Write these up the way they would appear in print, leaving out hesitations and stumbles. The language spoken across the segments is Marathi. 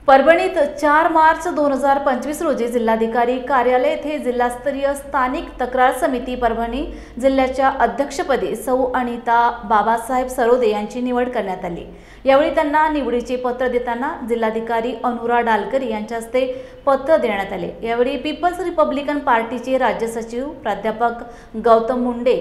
परभणीत 4 मार्च 2025 रोजी जिल्हाधिकारी कार्यालय येथे जिल्हास्तरीय स्थानिक तक्रार समिती परभणी जिल्ह्याच्या अध्यक्षपदी सौ अनिता बाबासाहेब सरोदे यांची निवड करण्यात आली। यावेळी त्यांना निवडीचे पत्र देताना जिल्हाधिकारी अनुरा डालकरी यांच्या हस्ते पत्र देण्यात आले। यावेळी पीपल्स रिपब्लिकन पार्टीचे राज्य सचिव प्राध्यापक गौतम मुंडे,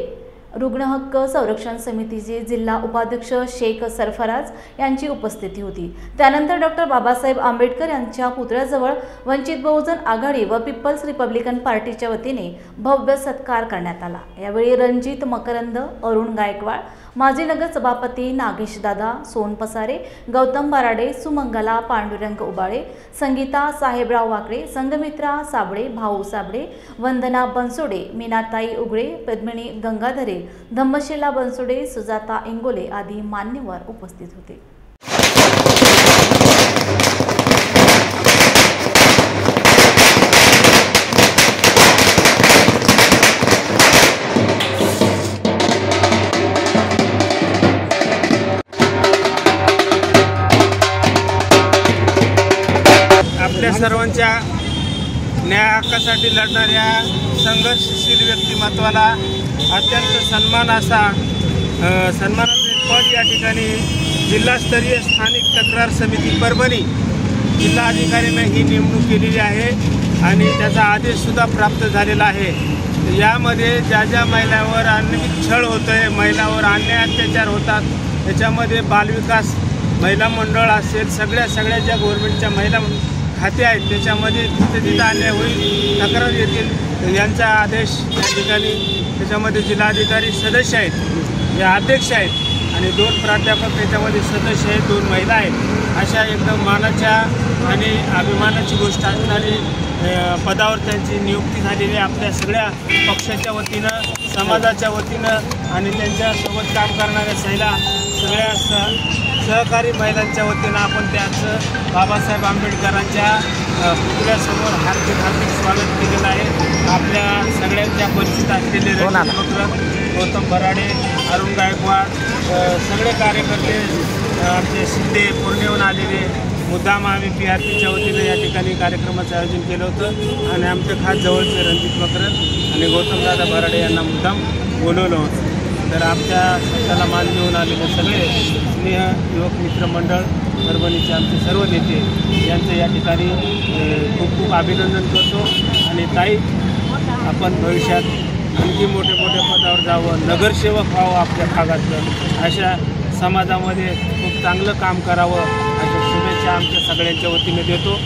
रुग्ण हक्क संरक्षण समितीचे जिल्हा उपाध्यक्ष शेख सरफराज यांची उपस्थिती होती। त्यानंतर डॉक्टर बाबासाहेब आंबेडकर यांच्या पुतळ्याजवळ वंचित बहुजन आघाडी व पीपल्स रिपब्लिकन पार्टीच्या वतीने भव्य सत्कार करण्यात आला। यावेळी रणजित मकरंद, अरुण गायकवाड, माजी नगर सभापती नागेश दादा सोनपसारे, गौतम बराडे, सुमंगला पांडुरंग उबाळे, संगीता साहेबराव वाकडे, संगमित्रा साबळे, भाऊ साबळे, वंदना बनसोडे, मीनाताई उगळे, पद्मिनी गंगाधरे, धम्मशिला बनसोडे, सुजाता इंगोले आदी मान्यवर उपस्थित होते। आपल्या सर्वांच्या न्याय हक्कासाठी लढणाऱ्या संघर्षशील व्यक्तिमत्वाला अत्यंत सन्मानाचे पद या ठिकाणी जिल्हास्तरीय स्थानिक तक्रार समिती परभणी जिल्हाधिकाऱ्यांनी ही नेमणूक केलेली आहे आणि त्याचा आदेशसुद्धा प्राप्त झालेला आहे। यामध्ये ज्या ज्या महिलांवर अनैतिक छळ होतोय, महिलांवर अन्याय अत्याचार होतात, त्याच्यामध्ये बालविकास महिला मंडळ असेल, सगळ्या ज्या गव्हर्नमेंटच्या महिला खाते आहेत त्याच्यामध्ये तिथं अन्याय होईल, तक्रार येतील, यांचा आदेश या ठिकाणी त्याच्यामध्ये जिल्हाधिकारी सदस्य आहेत, हे अध्यक्ष आहेत आणि 2 प्राध्यापक त्याच्यामध्ये सदस्य आहेत, 2 महिला आहेत। अशा एकदम मानाच्या आणि अभिमानाची गोष्ट असणारी पदावर त्यांची नियुक्ती झालेली आहे। आपल्या सगळ्या पक्षाच्या वतीनं, समाजाच्या वतीनं आणि त्यांच्यासोबत काम करणाऱ्या सगळ्या सहकारी महिलांच्या वतीनं आपण त्याचं बाबासाहेब आंबेडकरांच्या पुतळ्यासमोर हार्दिक स्वागत केलेलं आहे। आपल्या सगळ्यांच्या परिचित असलेले गौतम बराडे, अरुण गायकवाड, सगळे कार्यकर्ते आमचे शिंदे पूर्णेहून आलेले, मुद्दाम आम्ही PRPच्या वतीनं या ठिकाणी कार्यक्रमाचं आयोजन केलं होतं आणि आमचे खास जवळचे रणजित मकरंद आणि गौतमदादा बराडे यांना मुद्दाम बोलवलं होतं। तर आमच्या सत्ताला मान देऊन आलेले सगळे स्नेह युवक मित्र मंडळ परभणीचे आमचे सर्व नेते यांचं या ठिकाणी खूप अभिनंदन करतो आणि ताई, आपण भविष्यात आणखी मोठे पदावर जावं, नगरसेवक व्हावं, आपल्या भागातलं अशा समाजामध्ये खूप चांगलं काम करावं अशा शुभेच्छा आमच्या सगळ्यांच्या वतीने देतो।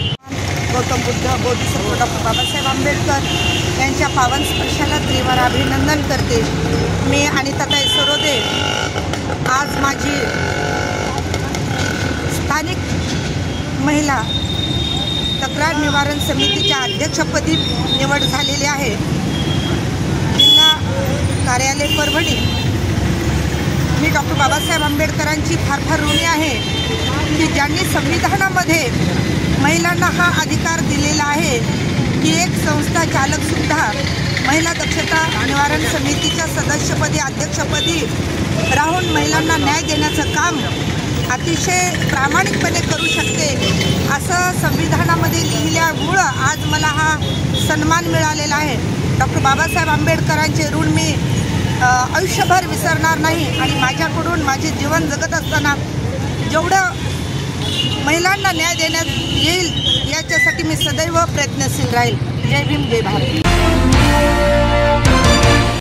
गौतम बुद्ध बोधिसत्व डॉक्टर बाबासाहेब आंबेडकर यांच्या पावन स्पर्शाला त्रिवार अभिनंदन करते। मी अनिताताई सरोदे आज माझी स्थानिक महिला तक्रार निवारण समितीच्या अध्यक्षपदी निवड झालेली आहे। जिल्हा कार्यालय परभणी मी डॉक्टर बाबासाहेब आंबेडकरांची फार ऋणी आहे की ज्यांनी संविधानामध्ये महिलांना हा अधिकार दिलेला आहे की एक संस्था चालकसुद्धा महिला दक्षता निवारण समितीच्या सदस्यपदी अध्यक्षपदी राहून महिलांना न्याय देण्याचं काम अतिशय प्रामाणिकपणे करू शकते, असं संविधानामध्ये लिहिल्यामुळं आज मला हा सन्मान मिळालेला आहे। डॉक्टर बाबासाहेब आंबेडकरांचे ऋण मी आयुष्यभर विसरणार नाही आणि माझ्याकडून माझे जीवन जगत असताना जेवढं महिलांना न्याय देण्यात येईल याच्यासाठी मी सदैव प्रयत्नशील राहील। जय भीम, जय भारत।